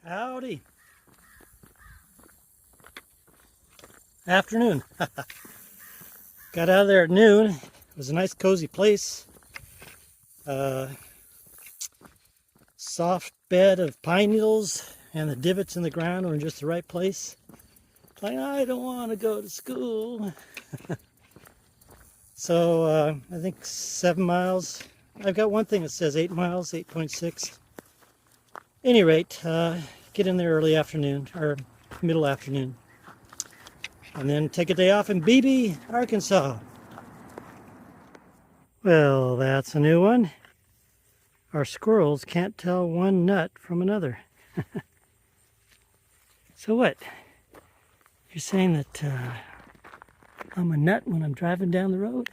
Howdy. Afternoon. Got out of there at noon. It was a nice cozy place. Soft bed of pine needles, and the divots in the ground were in just the right place. Like, I don't want to go to school. So I think 7 miles. I've got one thing that says 8 miles, 8.6. Any rate, get in there early afternoon or middle afternoon. And then take a day off in Beebe, Arkansas. Well, that's a new one. Our squirrels can't tell one nut from another. So what? You're saying that I'm a nut when I'm driving down the road?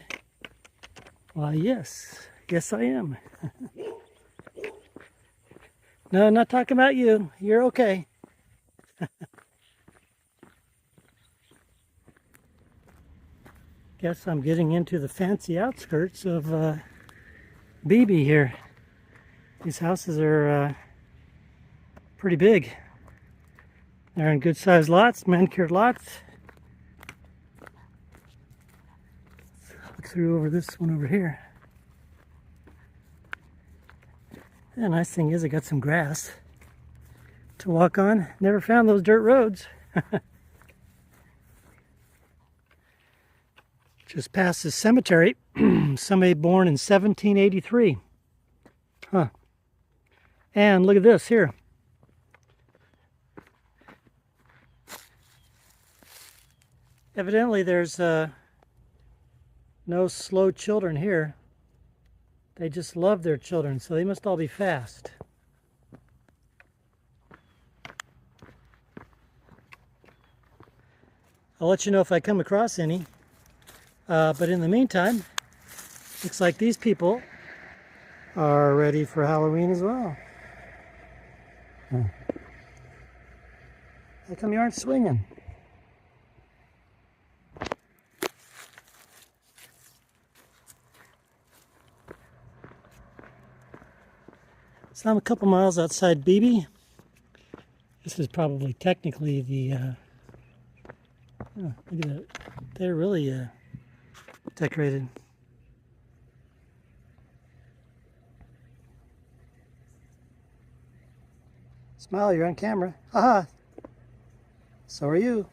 Why, yes. Yes, I am. No, I'm not talking about you. You're okay. Guess I'm getting into the fancy outskirts of Beebe here. These houses are pretty big. They're in good sized lots, manicured lots. Let's look through over this one over here. The nice thing is I got some grass to walk on. Never found those dirt roads. Just past this cemetery. Somebody born in 1783. Huh. And look at this here. Evidently there's no slow children here. They just love their children, so they must all be fast. I'll let you know if I come across any. But in the meantime, looks like these people are ready for Halloween as well. How come you aren't swinging? So I'm a couple miles outside Beebe. This is probably technically the, oh, look at that. They're really decorated. Smile, you're on camera. Haha. So are you.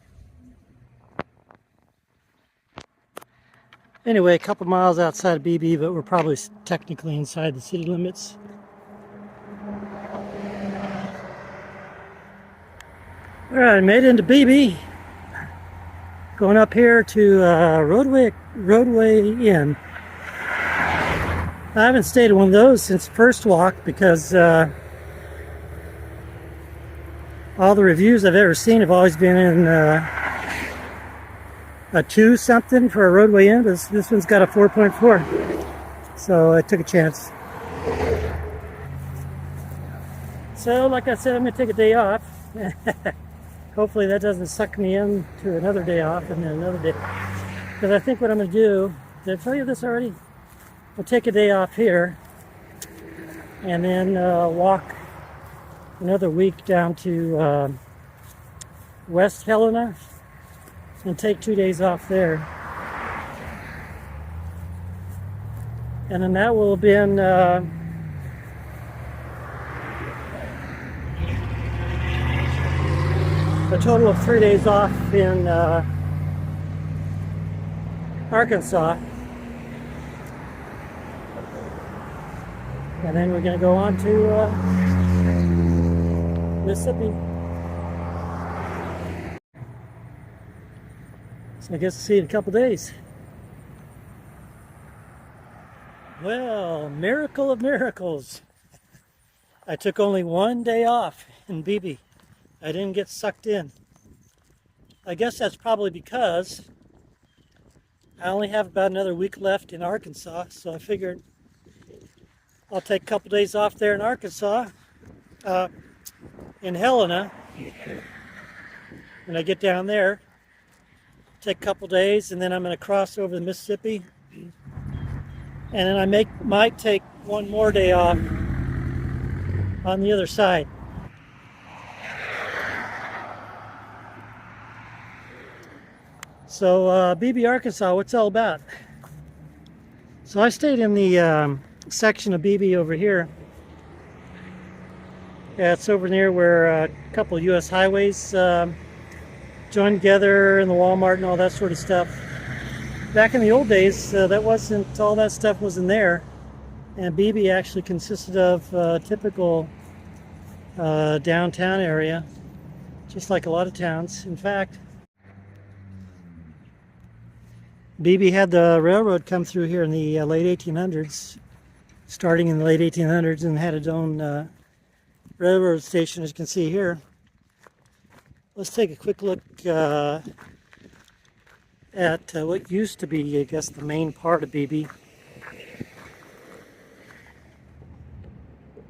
Anyway, a couple miles outside of Beebe, but we're probably technically inside the city limits. Alright, I made it into Beebe. Going up here to Roadway Inn. I haven't stayed at one of those since first walk because all the reviews I've ever seen have always been in a 2 something for a Roadway Inn. This one's got a 4.4. So I took a chance. So like I said, I'm going to take a day off. Hopefully that doesn't suck me in to another day off and then another day. Because I think what I'm going to do, did I tell you this already? I'll take a day off here and then walk another week down to West Helena and take 2 days off there. And then that will have been a total of 3 days off in Arkansas. And then we're going to go on to Mississippi. So I guess we'll see you in a couple days. Well, miracle of miracles. I took only 1 day off in Beebe. I didn't get sucked in. I guess that's probably because I only have about another week left in Arkansas, so I figured I'll take a couple days off there in Arkansas, in Helena. When I get down there, take a couple days, and then I'm going to cross over the Mississippi, and then I might take one more day off on the other side. So Beebe, Arkansas, what's it all about? So I stayed in the section of Beebe over here. Yeah, it's over near where a couple U.S. highways join together, and the Walmart and all that sort of stuff. Back in the old days, that wasn't, all that stuff wasn't there. And Beebe actually consisted of typical downtown area, just like a lot of towns. In fact, Beebe had the railroad come through here in the late 1800s, starting in the late 1800s, and had its own railroad station, as you can see here. Let's take a quick look at what used to be, I guess, the main part of Beebe.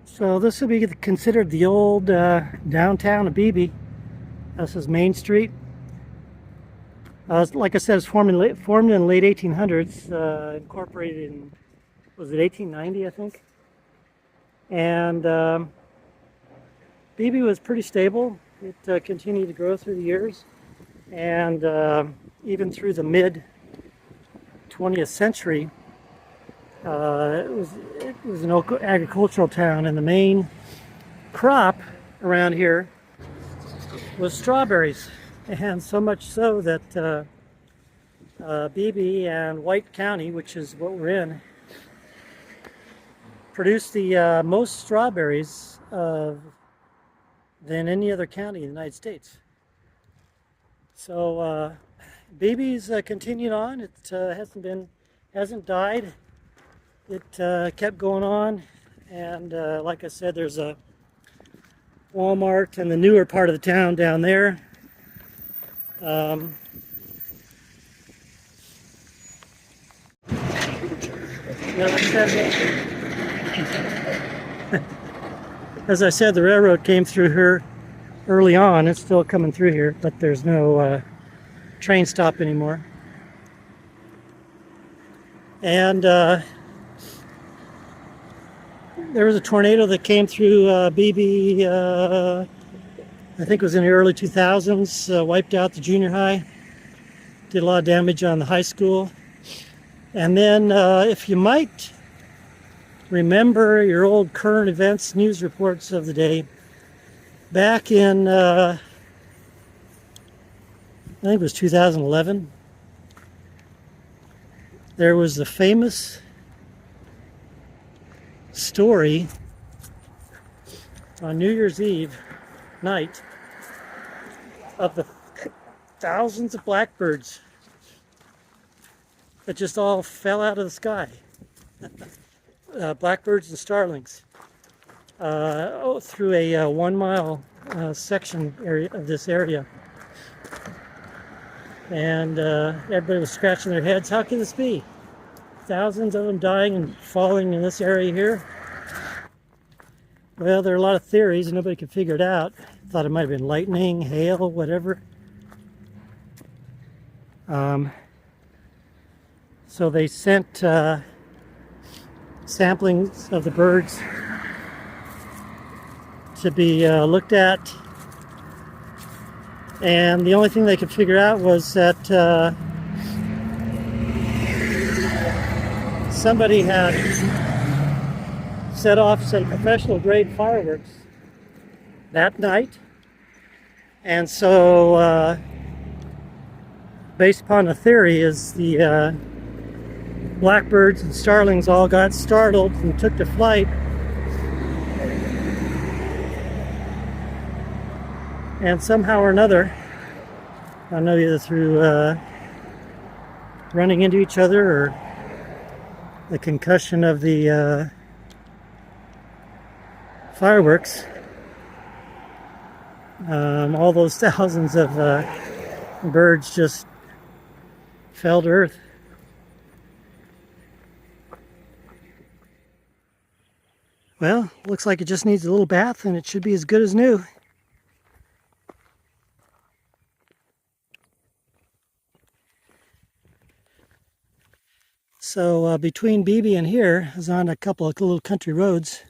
So this would be considered the old downtown of Beebe. This is Main Street. Like I said, it's formed in the late 1800s, incorporated in, was it 1890, I think? And Beebe was pretty stable. It continued to grow through the years, and even through the mid 20th century, it was an agricultural town, and the main crop around here was strawberries. And so much so that Beebe and White County, which is what we're in, produced the most strawberries than any other county in the United States. So Beebe's continued on. It hasn't died. It kept going on, and like I said, there's a Walmart in the newer part of the town down there. As I said, the railroad came through here early on. It's still coming through here, but there's no train stop anymore. And there was a tornado that came through Beebe, I think it was in the early 2000s, wiped out the junior high, did a lot of damage on the high school. And then if you might remember your old current events news reports of the day, back in, I think it was 2011, there was the famous story on New Year's Eve night of the thousands of blackbirds that just all fell out of the sky. Blackbirds and starlings through a 1 mile section area of this area. And everybody was scratching their heads. How can this be? Thousands of them dying and falling in this area here. Well, there are a lot of theories and nobody could figure it out. Thought it might have been lightning, hail, whatever. So they sent samplings of the birds to be looked at, and the only thing they could figure out was that somebody had set off some professional grade fireworks that night. And so based upon the theory is the blackbirds and starlings all got startled and took to flight, and somehow or another, I don't know, either through running into each other or the concussion of the fireworks, all those thousands of birds just fell to earth. Well, looks like it just needs a little bath and it should be as good as new. So between Beebe and here is on a couple of little country roads.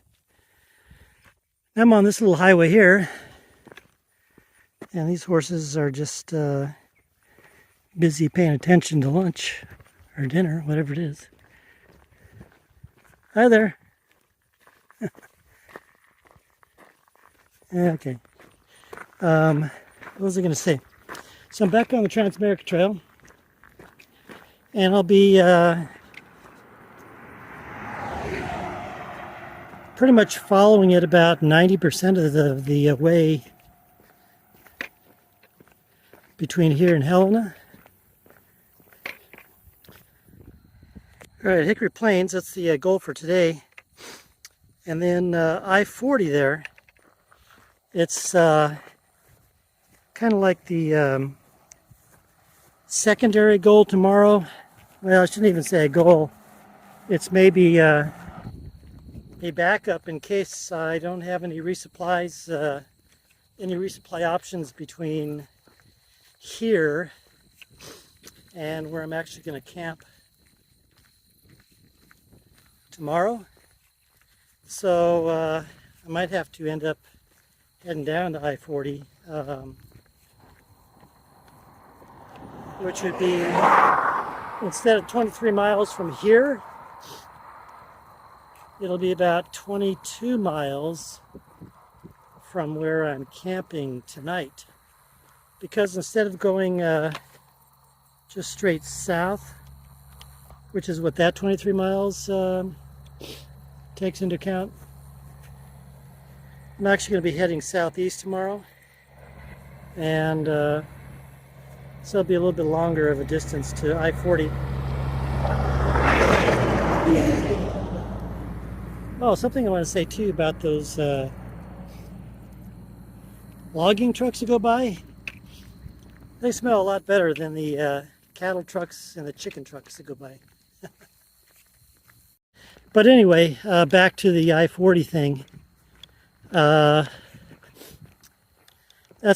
I'm on this little highway here, and these horses are just busy paying attention to lunch or dinner, whatever it is. Hi there. Okay. What was I going to say? So I'm back on the Trans-America Trail, and I'll be pretty much following it about 90% of the way between here and Helena. All right, Hickory Plains, that's the goal for today. And then I-40 there, it's kind of like the secondary goal tomorrow. Well, I shouldn't even say a goal. It's maybe a backup in case I don't have any resupplies, any resupply options between here and where I'm actually going to camp tomorrow. So I might have to end up heading down to I-40, which would be, instead of 23 miles from here, it'll be about 22 miles from where I'm camping tonight. Because instead of going just straight south, which is what that 23 miles takes into account, I'm actually going to be heading southeast tomorrow, and so it'll be a little bit longer of a distance to I-40. Oh, something I want to say too about those logging trucks that go by. They smell a lot better than the cattle trucks and the chicken trucks that go by. But anyway, back to the I-40 thing. That's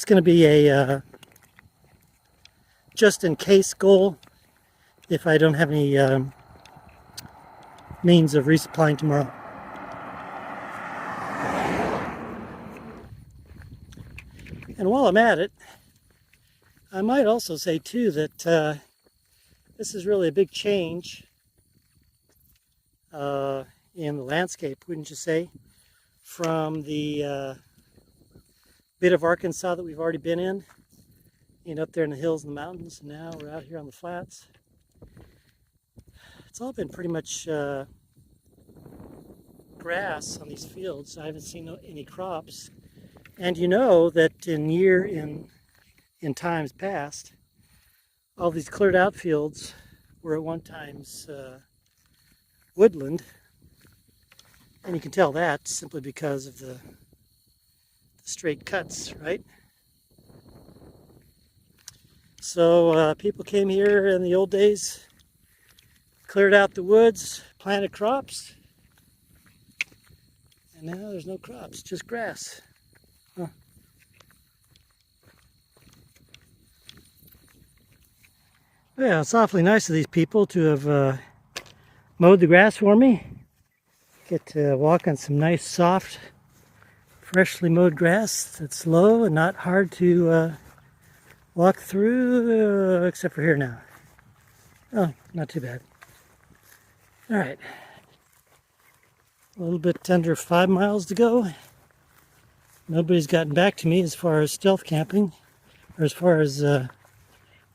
going to be a just-in-case goal if I don't have any means of resupplying tomorrow. And while I'm at it, I might also say too that this is really a big change in the landscape, wouldn't you say, from the bit of Arkansas that we've already been in, up there in the hills and the mountains, and now we're out here on the flats. It's all been pretty much grass on these fields. I haven't seen any crops. And you know that in times past, all these cleared out fields were at one times woodland. And you can tell that simply because of the straight cuts, right? So people came here in the old days, cleared out the woods, planted crops, and now there's no crops, just grass. Huh. Yeah, it's awfully nice of these people to have mowed the grass for me. Get to walk on some nice, soft, freshly mowed grass that's low and not hard to walk through, except for here now. Oh, not too bad. All right. A little bit under 5 miles to go. Nobody's gotten back to me as far as stealth camping, or as far as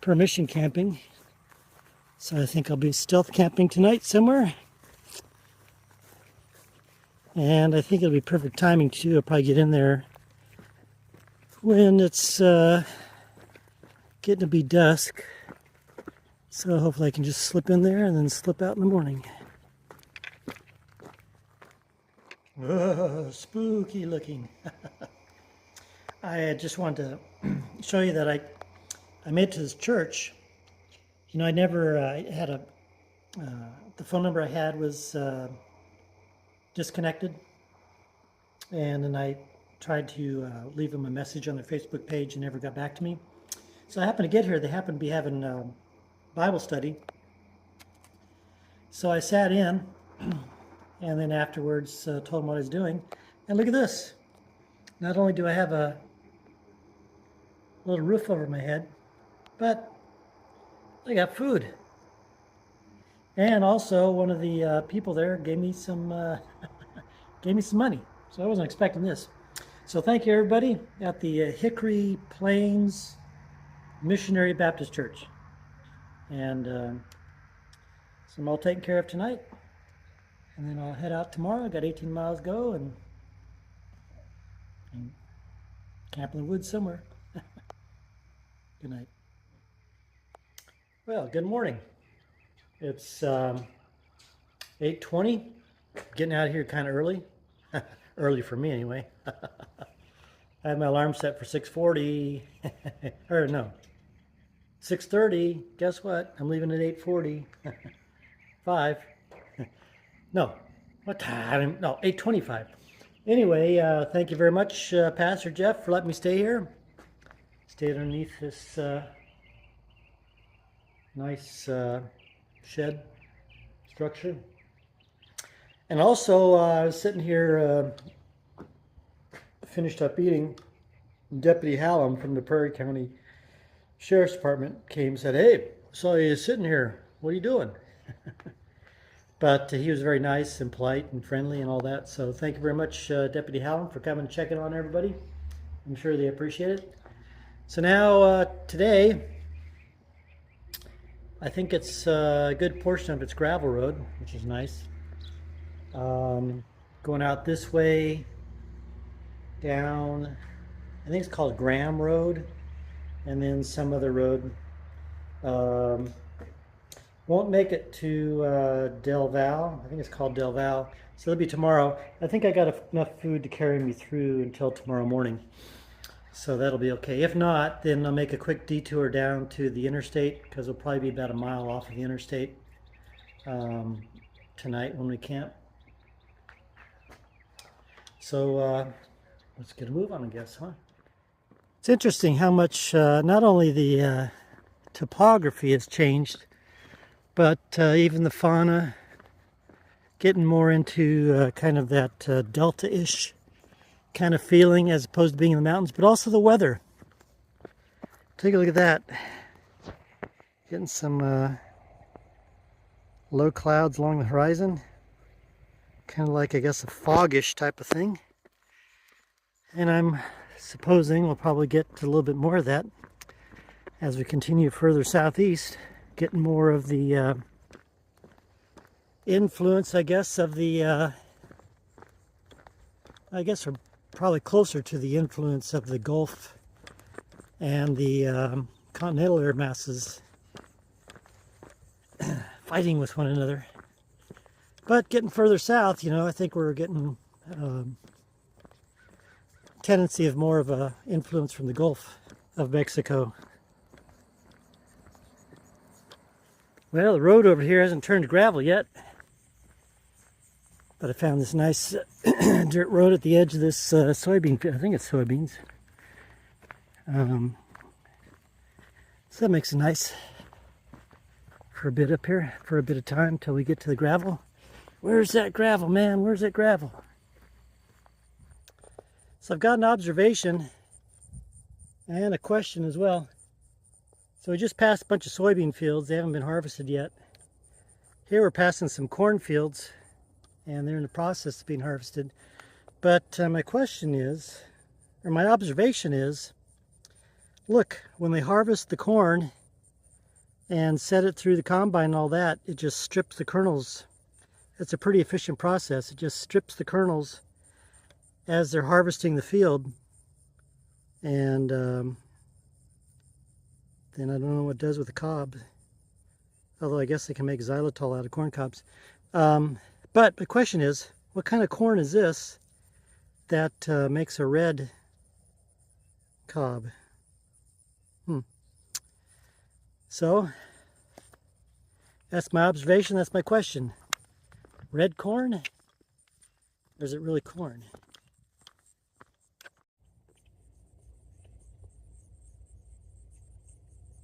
permission camping. So I think I'll be stealth camping tonight somewhere. And I think it'll be perfect timing too. I'll probably get in there when it's getting to be dusk. So hopefully I can just slip in there and then slip out in the morning. Whoa, spooky looking. I just wanted to show you that I made it to this church. I never had the phone number I had was disconnected, and then I tried to leave them a message on their Facebook page and never got back to me. So I happened to get here. They happened to be having Bible study. So I sat in, and then afterwards told them what I was doing. And look at this. Not only do I have a little roof over my head, but I got food. And also, one of the people there gave me some money. So I wasn't expecting this. So thank you, everybody, at the Hickory Plains Missionary Baptist Church. And so I'm all taken care of tonight. And then I'll head out tomorrow. I got 18 miles to go and camp in the woods somewhere. Good night. Well, good morning. It's 8:20. Getting out of here kind of early. Early for me anyway. I had my alarm set for 6:40. Or no, 6:30. Guess what? I'm leaving at 8:40. 5. No, what time? No, 8:25. Anyway, thank you very much, Pastor Jeff, for letting me stay here. Stay underneath this nice shed structure. And also, I was sitting here, finished up eating. Deputy Hallam from the Prairie County Sheriff's Department came and said, "Hey, saw you sitting here. What are you doing?" But he was very nice and polite and friendly and all that. So thank you very much, Deputy Hallam, for coming and checking on everybody. I'm sure they appreciate it. So now, today, I think it's a good portion of it's gravel road, which is nice. Going out this way, down, I think it's called Graham Road, and then some other road. Won't make it to Del Val. I think it's called Del Val. So it'll be tomorrow. I think I got enough food to carry me through until tomorrow morning. So that'll be okay. If not, then I'll make a quick detour down to the interstate, because it'll probably be about a mile off of the interstate tonight when we camp. So let's get a move on, I guess, huh? It's interesting how much not only the topography has changed, but even the fauna, getting more into kind of that delta-ish kind of feeling as opposed to being in the mountains, but also the weather. Take a look at that. Getting some low clouds along the horizon. Kind of like, I guess, a foggish type of thing. And I'm supposing we'll probably get a little bit more of that as we continue further southeast, getting more of the influence, I guess, of the, I guess we're probably closer to the influence of the Gulf and the continental air masses fighting with one another. But getting further south, you know, I think we're getting tendency of more of a influence from the Gulf of Mexico. Well, the road over here hasn't turned to gravel yet, but I found this nice dirt road at the edge of this soybean field. I think it's soybeans. So that makes it nice for a bit up here, for a bit of time until we get to the gravel. Where's that gravel, man? Where's that gravel? So I've got an observation and a question as well. So we just passed a bunch of soybean fields. They haven't been harvested yet. Here we're passing some corn fields, and they're in the process of being harvested. But my question is, or my observation is, look, when they harvest the corn and set it through the combine and all that, it just strips the kernels. It's a pretty efficient process. It just strips the kernels as they're harvesting the field. And then I don't know what it does with the cob. Although I guess they can make xylitol out of corn cobs. But the question is, what kind of corn is this that makes a red cob? So, that's my observation, that's my question. Red corn? Or is it really corn?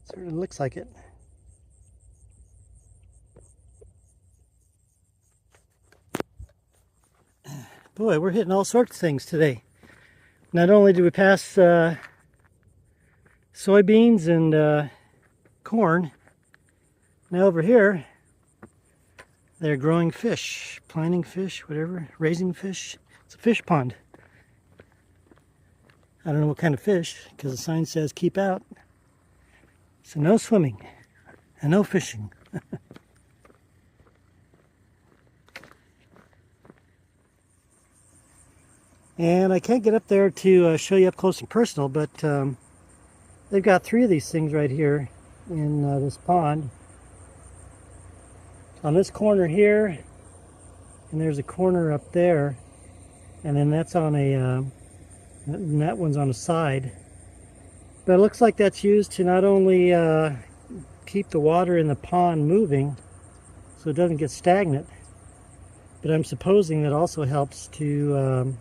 Certainly looks like it. Boy, we're hitting all sorts of things today. Not only did we pass soybeans and corn, Now over here, they're growing fish, planting fish, whatever, raising fish. It's a fish pond. I don't know what kind of fish, because the sign says keep out. So no swimming and no fishing. And I can't get up there to show you up close and personal, but they've got 3 of these things right here in this pond. On this corner here, and there's a corner up there, and then that's on a, and that one's on a side. But it looks like that's used to not only keep the water in the pond moving so it doesn't get stagnant, but I'm supposing that also helps to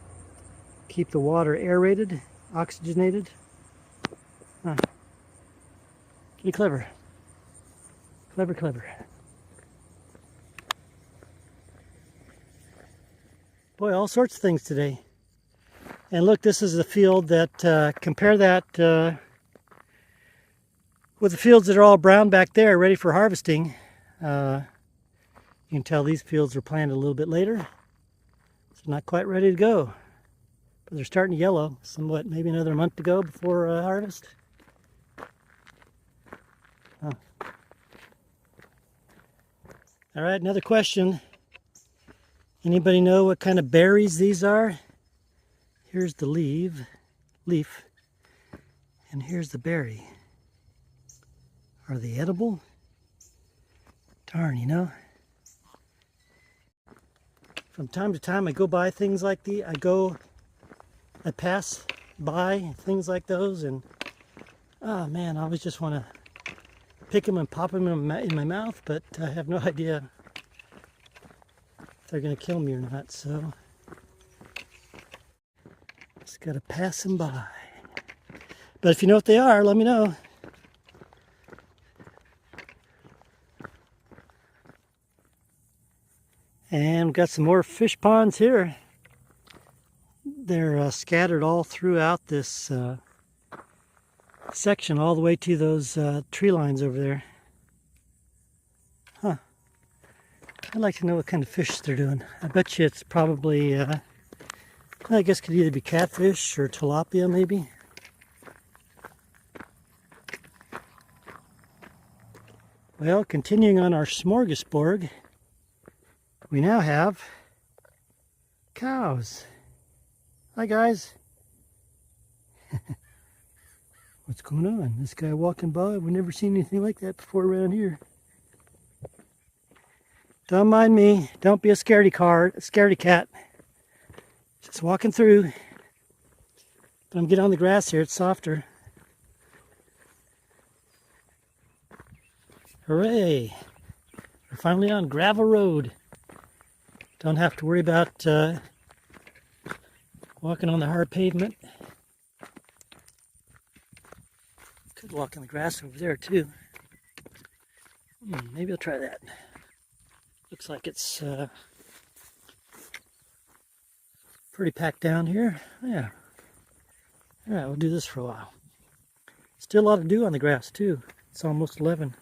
keep the water aerated, oxygenated. Huh. Pretty clever. Clever, clever. Boy, all sorts of things today. And look, this is the field that, compare that with the fields that are all brown back there, ready for harvesting. You can tell these fields are planted a little bit later. So not quite ready to go. But they're starting to yellow, somewhat, maybe another month to go before harvest. Oh. All right, another question. Anybody know what kind of berries these are? Here's the leaf, and here's the berry. Are they edible? Darn, you know. From time to time I go by things like these. I pass by things like those, and oh man, I always just want to pick them and pop them in my mouth, but I have no idea if they're going to kill me or not, so just got to pass them by. But if you know what they are, let me know. And we've got some more fish ponds here. They're scattered all throughout this section, all the way to those tree lines over there. Huh. I'd like to know what kind of fish they're doing. I bet you it's probably, I guess it could either be catfish or tilapia maybe. Well, continuing on our smorgasbord, we now have cows. Hi guys. What's going on? This guy walking by, we've never seen anything like that before around here. Don't mind me. Don't be a scaredy cat. Just walking through. But I'm getting on the grass here, it's softer. Hooray! We're finally on gravel road. Don't have to worry about walking on the hard pavement. Could walk in the grass over there too. Maybe I'll try that. Looks like it's pretty packed down here. Yeah. Alright, we'll do this for a while. Still a lot to do on the grass too. It's almost 11.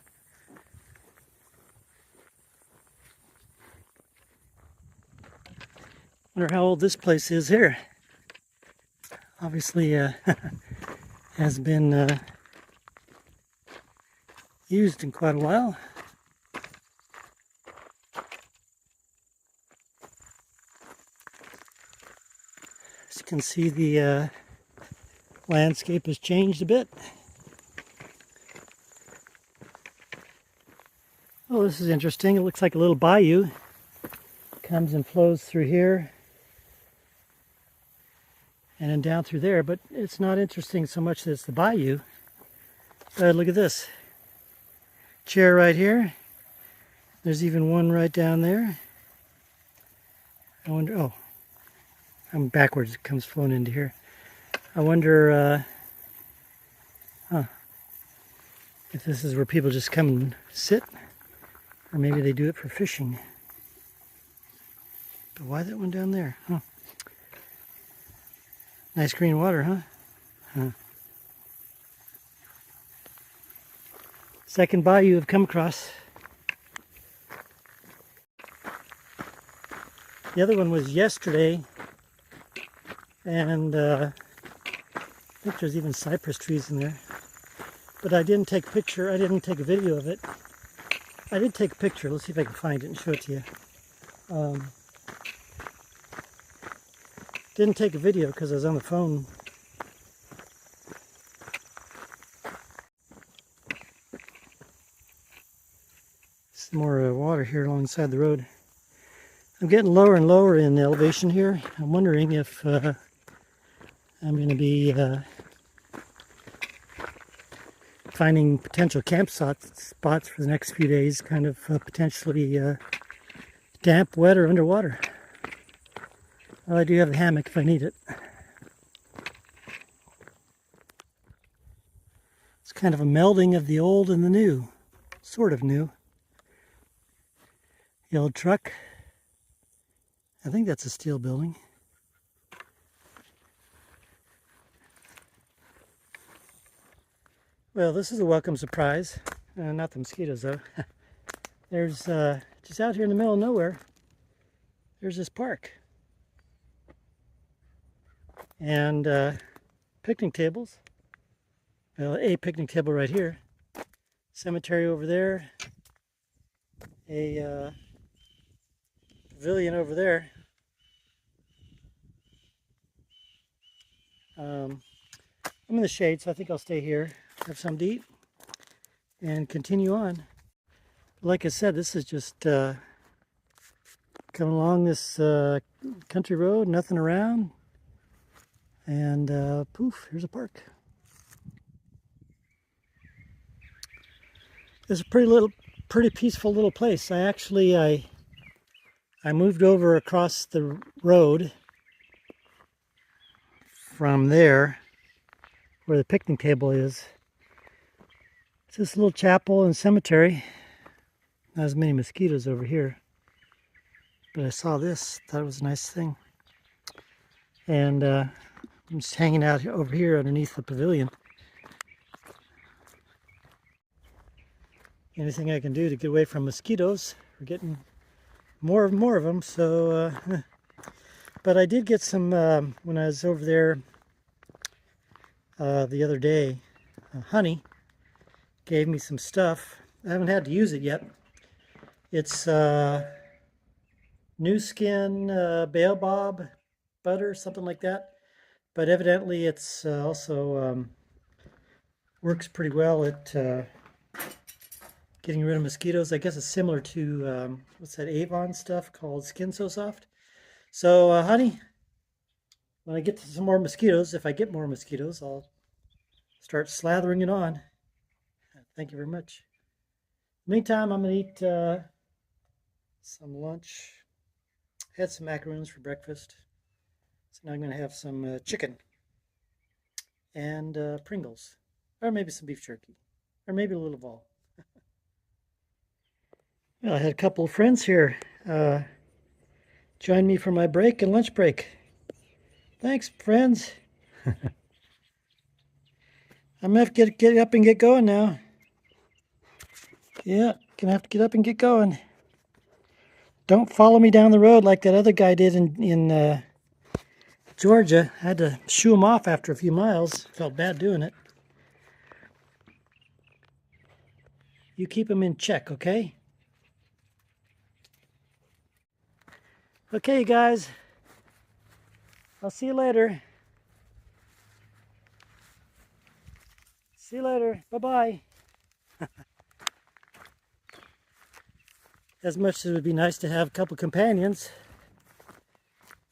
Wonder how old this place is here. Obviously has been used in quite a while. As you can see, the landscape has changed a bit. Oh, this is interesting. It looks like a little bayou. Comes and flows through here and then down through there, but it's not interesting so much that it's the bayou. Look at this chair right here. There's even one right down there. I wonder, oh, I'm backwards, it comes flowing into here. I wonder if this is where people just come and sit, or maybe they do it for fishing. But why that one down there? Huh. Nice green water, huh? Second bayou I've come across. The other one was yesterday, and I think there's even cypress trees in there. But I didn't take a picture. I didn't take a video of it. I did take a picture. Let's see if I can find it and show it to you. Didn't take a video because I was on the phone. Some more water here alongside the road. I'm getting lower and lower in elevation here. I'm wondering if I'm going to be finding potential campsite spots for the next few days, kind of potentially damp, wet, or underwater. Well, I do have a hammock if I need it. It's kind of a melding of the old and the new, sort of new. The old truck. I think that's a steel building. Well, this is a welcome surprise. Not the mosquitoes, though. There's, just out here in the middle of nowhere, there's this park. And picnic tables. Well, a picnic table right here. Cemetery over there. A pavilion over there. I'm in the shade, so I think I'll stay here, have something to eat, and continue on. Like I said, this is just coming along this country road, nothing around, and poof, here's a park. It's a pretty peaceful little place. I moved over across the road from there, where the picnic table is. It's this little chapel and cemetery. Not as many mosquitoes over here, but I saw this, thought it was a nice thing. And I'm just hanging out over here underneath the pavilion. Anything I can do to get away from mosquitoes. We're getting more of them, so but I did get some when I was over there the other day. Honey gave me some stuff. I haven't had to use it yet. It's New Skin baobab butter, something like that. But evidently it's also works pretty well at getting rid of mosquitoes. I guess it's similar to what's that Avon stuff called Skin So Soft. So honey, when I get to some more mosquitoes, if I get more mosquitoes, I'll start slathering it on. Thank you very much. Meantime, I'm going to eat some lunch. Had some macaroons for breakfast. So now I'm going to have some chicken and Pringles. Or maybe some beef jerky. Or maybe a little Val. Well, I had a couple of friends here join me for my break and lunch break. Thanks, friends. I'm going to have to get up and get going now. Yeah, gonna have to get up and get going. Don't follow me down the road like that other guy did in Georgia. I had to shoo him off after a few miles. Felt bad doing it. You keep him in check, okay? Okay, guys. I'll see you later. See you later. Bye-bye. As much as it would be nice to have a couple companions,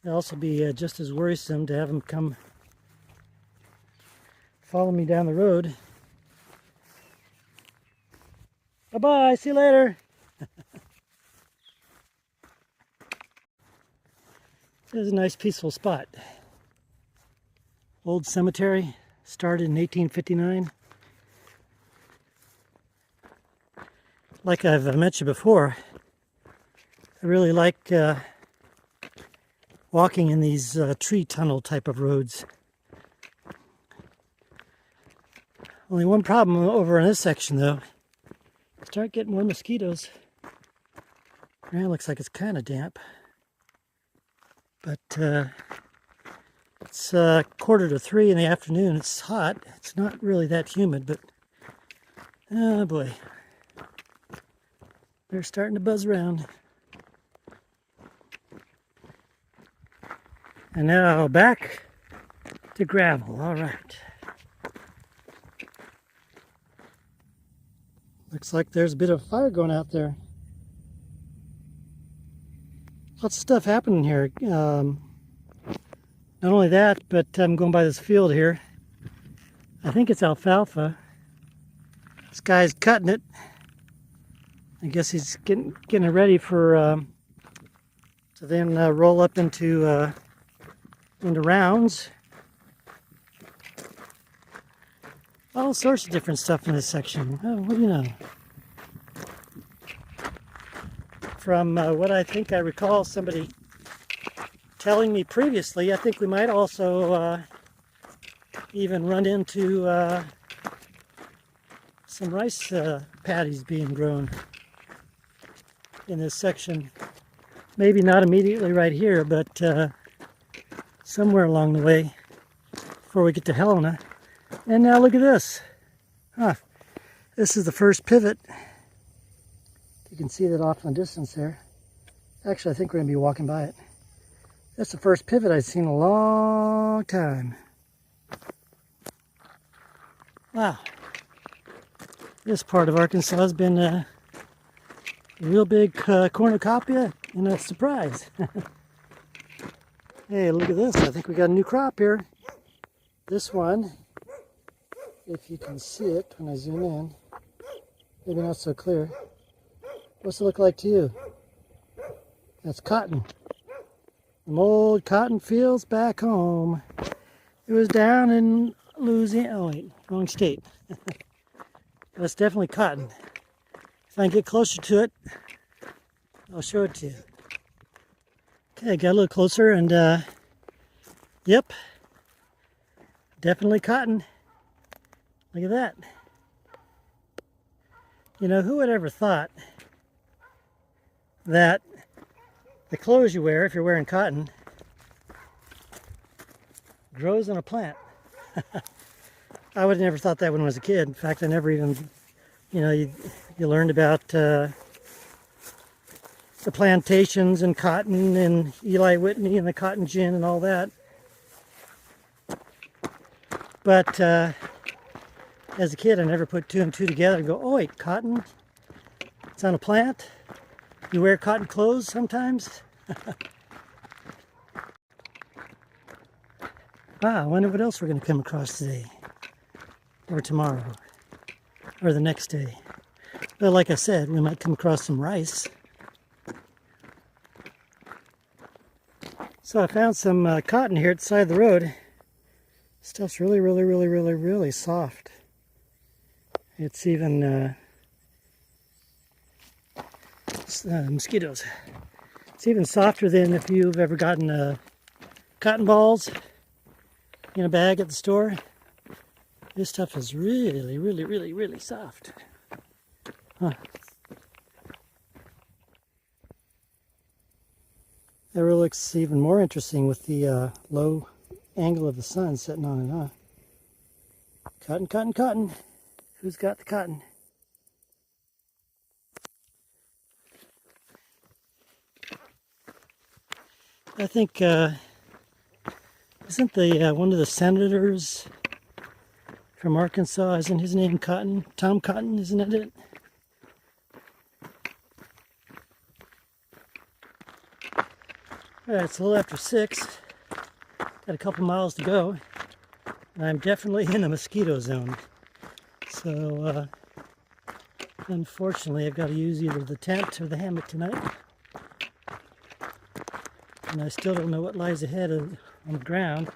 it'd also be just as worrisome to have them come follow me down the road. Bye-bye. See you later. This is a nice peaceful spot. Old cemetery, started in 1859. Like I've mentioned before, I really like walking in these tree tunnel type of roads. Only one problem over in this section though. Start getting more mosquitoes. Ground looks like it's kind of damp. But it's 2:45 in the afternoon. It's hot. It's not really that humid, but oh boy, they're starting to buzz around. And now back to gravel. All right. Looks like there's a bit of fire going out there. Lots of stuff happening here. Not only that, but I'm going by this field here. I think it's alfalfa. This guy's cutting it. I guess he's getting it ready for to then roll up into rounds. All sorts of different stuff in this section. Oh, what do you know? From what I think I recall somebody telling me previously, I think we might also even run into some rice paddies being grown in this section. Maybe not immediately right here, but somewhere along the way before we get to Helena. And now look at this. This is the first pivot. You can see that off in the distance there. Actually, I think we're going to be walking by it. That's the first pivot I've seen in a long time. Wow. This part of Arkansas has been a real big cornucopia and a surprise. Hey, look at this. I think we got a new crop here. This one, if you can see it when I zoom in, maybe not so clear. What's it look like to you? That's cotton. Them old cotton fields back home. It was down in Louisiana. Oh wait, wrong state. That's definitely cotton. If I can get closer to it, I'll show it to you. Okay, got a little closer and yep, definitely cotton. Look at that. You know, who would ever thought that the clothes you wear, if you're wearing cotton, grows on a plant? I would have never thought that when I was a kid. In fact, I never even, you know, you learned about the plantations and cotton and Eli Whitney and the cotton gin and all that. But as a kid, I never put two and two together and go, oh wait, cotton, it's on a plant? You wear cotton clothes sometimes? Wow, I wonder what else we're going to come across today. Or tomorrow. Or the next day. Well, like I said, we might come across some rice. So I found some cotton here at the side of the road. Stuff's really, really, really, really, really soft. It's even mosquitoes. It's even softer than if you've ever gotten cotton balls in a bag at the store. This stuff is really, really, really, really soft. Huh. That really looks even more interesting with the low angle of the sun setting on it, huh? Cotton, cotton, cotton. Who's got the cotton? I think, isn't the one of the senators from Arkansas, isn't his name Cotton? Tom Cotton, isn't that it? Alright, it's a little after 6. Got a couple miles to go. And I'm definitely in the mosquito zone. So, unfortunately, I've got to use either the tent or the hammock tonight. And I still don't know what lies ahead on the ground.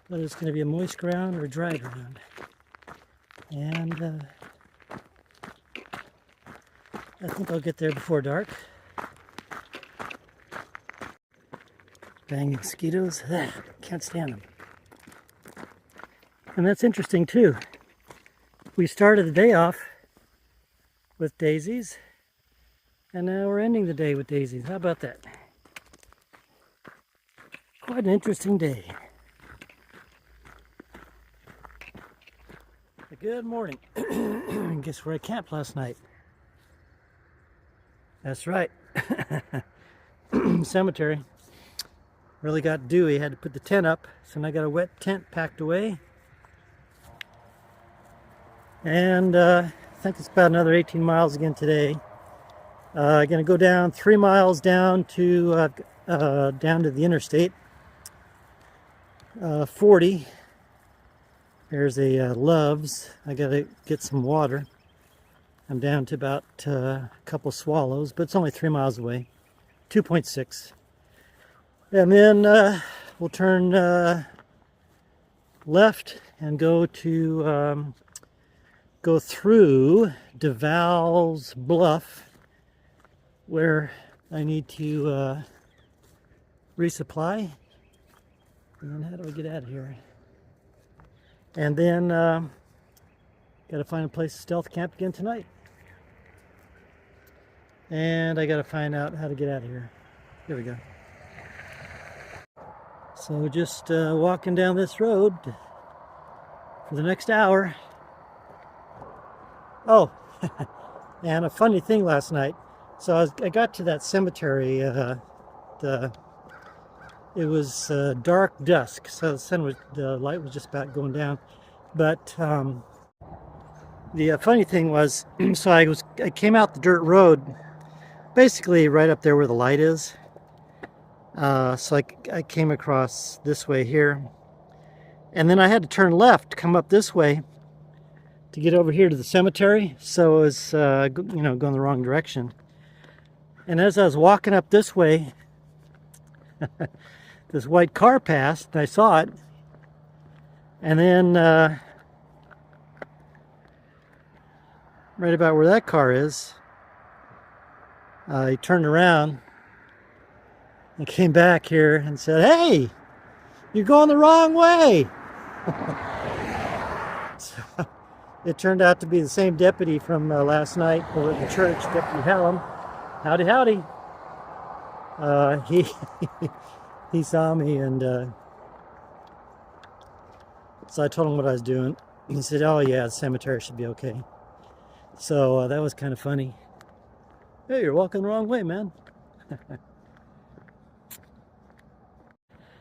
Whether it's going to be a moist ground or a dry ground. And I think I'll get there before dark. Dang mosquitoes. Can't stand them. And that's interesting too. We started the day off with daisies. And now we're ending the day with daisies. How about that? Quite an interesting day. Good morning. Guess where I camped last night? That's right. Cemetery. Really got dewy. Had to put the tent up. So now I got a wet tent packed away. And I think it's about another 18 miles again today. Gonna go down 3 miles down to the interstate. 40. There's a Love's. I gotta get some water. I'm down to about a couple swallows, but it's only 3 miles away. 2.6. And then we'll turn left and go through to Valls, Bluff, where I need to resupply. And then how do I get out of here? And then got to find a place to stealth camp again tonight. And I got to find out how to get out of here. Here we go. So just walking down this road for the next hour. Oh, and a funny thing last night. So I got to that cemetery. It was dark dusk, so the light was just about going down. But the funny thing was, so I came out the dirt road, basically right up there where the light is. So I came across this way here, and then I had to turn left, come up this way to get over here to the cemetery. So it was going the wrong direction. And as I was walking up this way, this white car passed, and I saw it. And then right about where that car is, he turned around and came back here and said, "Hey, you're going the wrong way." So it turned out to be the same deputy from last night over at the church, Deputy Hallam. Howdy, howdy. He saw me, and so I told him what I was doing. He said, "Oh yeah, the cemetery should be okay." So that was kind of funny. "Hey, you're walking the wrong way, man."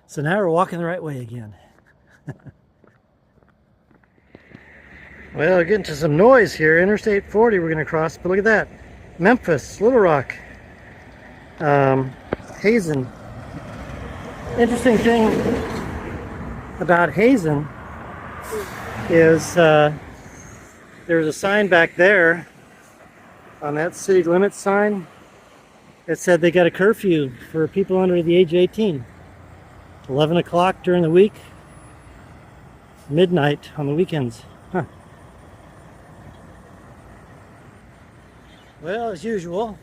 So now we're walking the right way again. Well, we're getting to some noise here. Interstate 40 we're going to cross, but look at that. Memphis, Little Rock, Hazen. Interesting thing about Hazen is there's a sign back there on that city limits sign. It said they got a curfew for people under the age of 18. 11 o'clock during the week, midnight on the weekends. Huh. Well, as usual,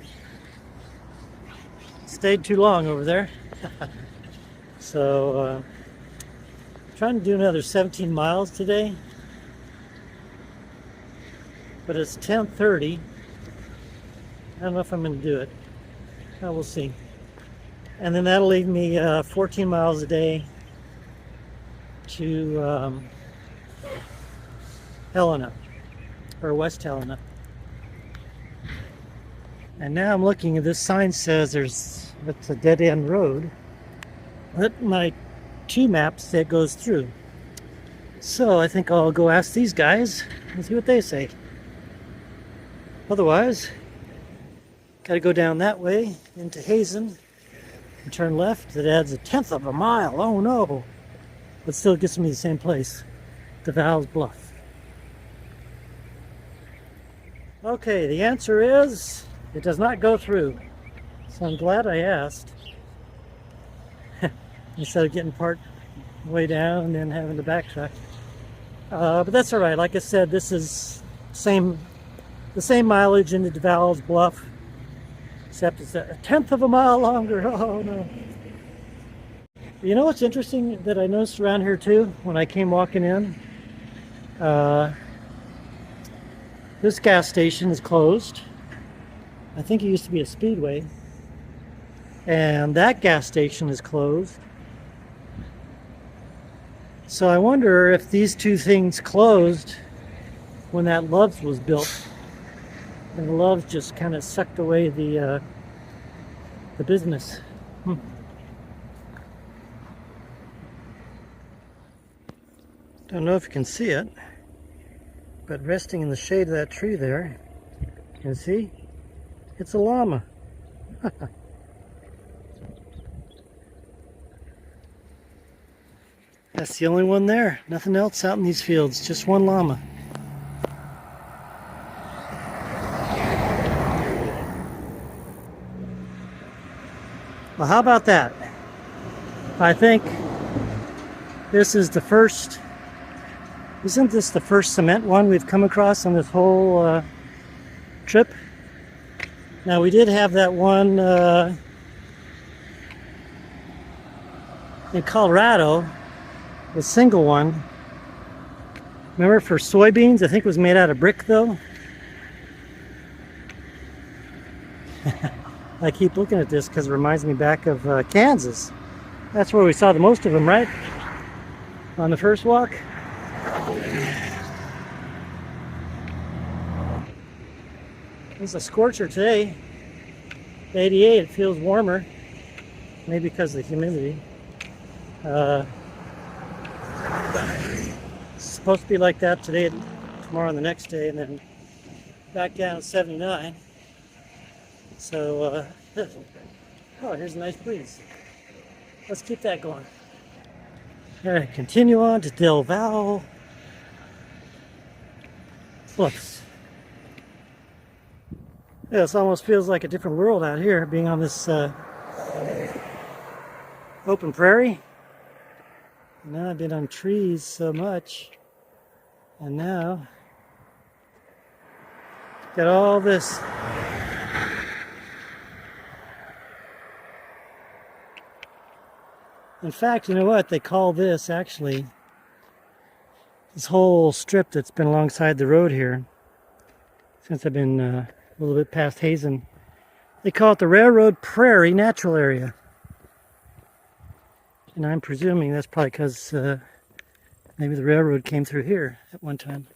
stayed too long over there. So, trying to do another 17 miles today, but it's 10:30. I don't know if I'm going to do it. We'll see. And then that'll leave me 14 miles a day to Helena, or West Helena. And now I'm looking at this sign says it's a dead end road, but my 2 maps say it goes through. So I think I'll go ask these guys and see what they say. Otherwise, got to go down that way into Hazen and turn left. That adds 1/10 of a mile. Oh no! But still gets me to the same place, the Valls Bluff. Okay, the answer is it does not go through. So I'm glad I asked. Instead of getting part way down and then having to backtrack. But that's all right. Like I said, this is the same mileage into Valls Bluff, except it's 1/10 of a mile longer. Oh no! You know what's interesting that I noticed around here too when I came walking in? This gas station is closed. I think it used to be a Speedway. And that gas station is closed. So I wonder if these two things closed when that Love's was built, and the Love's just kind of sucked away the business. Don't know if you can see it, but resting in the shade of that tree there, you can see it's a llama. That's the only one there. Nothing else out in these fields, just one llama. Well, how about that? I think this is the first, isn't this the first cement one we've come across on this whole trip? Now, we did have that one in Colorado, the single one. Remember, for soybeans? I think it was made out of brick, though. I keep looking at this because it reminds me back of Kansas. That's where we saw the most of them, right? On the first walk. It's a scorcher today. 88, it feels warmer. Maybe because of the humidity. It's supposed to be like that today, tomorrow and the next day, and then back down to 79. So, oh, here's a nice breeze. Let's keep that going. All right, continue on to Del Valle Bluffs. Yeah, this almost feels like a different world out here, being on this open prairie. Now I've been on trees so much, and now got all this. In fact, you know what? They call this, actually, this whole strip that's been alongside the road here, since I've been a little bit past Hazen, they call it the Railroad Prairie Natural Area. And I'm presuming that's probably because maybe the railroad came through here at one time.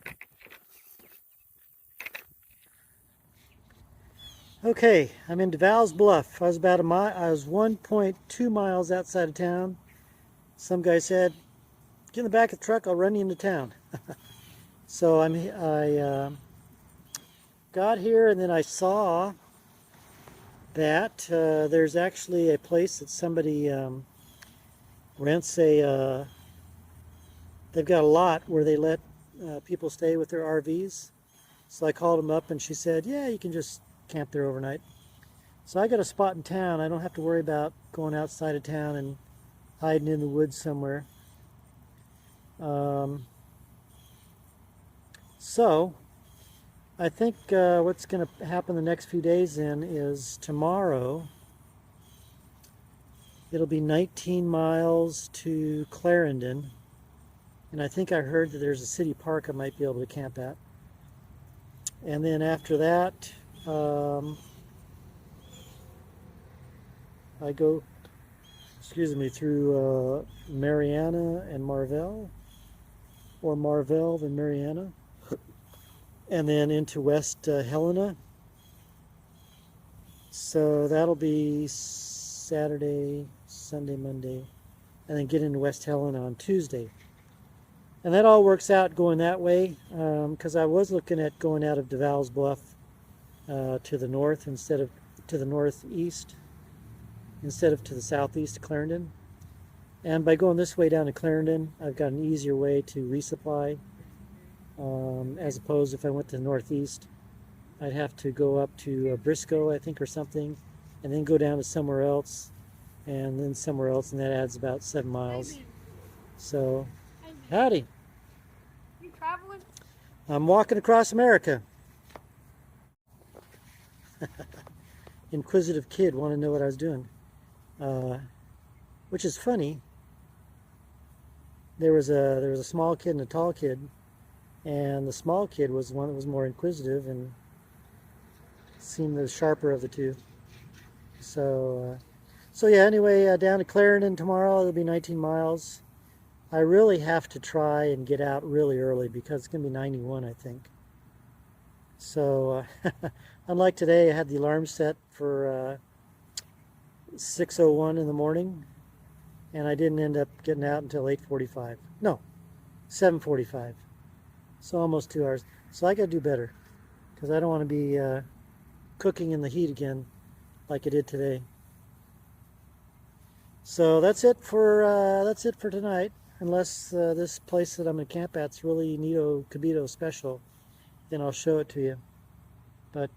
Okay, I'm in Valls Bluff. I was about a mile. I was 1.2 miles outside of town. Some guy said, "Get in the back of the truck. I'll run you into town." So I got here, and then I saw that there's actually a place that somebody rents a. They've got a lot where they let people stay with their RVs. So I called them up, and she said, "Yeah, you can just camp there overnight." So I got a spot in town. I don't have to worry about going outside of town and hiding in the woods somewhere. So I think what's going to happen the next few days then is tomorrow it'll be 19 miles to Clarendon, and I think I heard that there's a city park I might be able to camp at. And then after that I go, through Mariana and Marvell, or Marvell and Mariana, and then into West Helena. So that'll be Saturday, Sunday, Monday, and then get into West Helena on Tuesday. And that all works out going that way, because I was looking at going out of DeVal's Bluff to the north instead of to the northeast, instead of to the southeast to Clarendon. And by going this way down to Clarendon, I've got an easier way to resupply, as opposed if I went to the northeast, I'd have to go up to Briscoe, I think, or something, and then go down to somewhere else, and then somewhere else, and that adds about 7 miles. So, howdy. You traveling? I'm walking across America. Inquisitive kid wanted to know what I was doing. Which is funny. There was a small kid and a tall kid, and the small kid was the one that was more inquisitive and seemed the sharper of the two. So yeah. Anyway, down to Clarendon tomorrow. It'll be 19 miles. I really have to try and get out really early because it's going to be 91, I think. So, unlike today, I had the alarm set for 6:01 in the morning, and I didn't end up getting out until 8:45. No, 7:45. So almost 2 hours. So I got to do better because I don't want to be cooking in the heat again like I did today. So that's it for tonight. Unless this place that I'm going to camp at's really neato cabito special, then I'll show it to you. But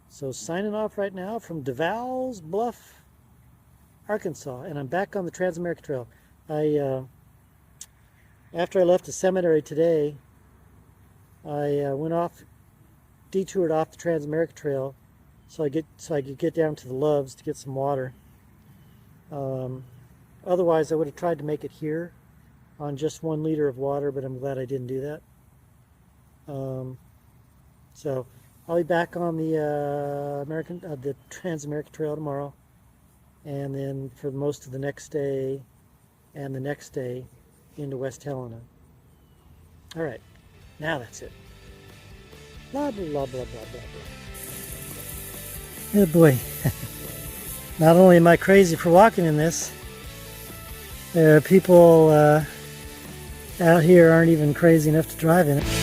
so signing off right now from Valls, Bluff, Arkansas, and I'm back on the Transamerica Trail. After I left the cemetery today, I went off, detoured off the Transamerica Trail, so I could get down to the Loves to get some water. Otherwise, I would have tried to make it here on just 1 liter of water, but I'm glad I didn't do that. So I'll be back on the the Transamerica Trail tomorrow, and then for most of the next day and the next day into West Helena. All right, now that's it. Blah blah blah blah blah blah blah. Oh boy! Not only am I crazy for walking in this, there are people out here aren't even crazy enough to drive in it.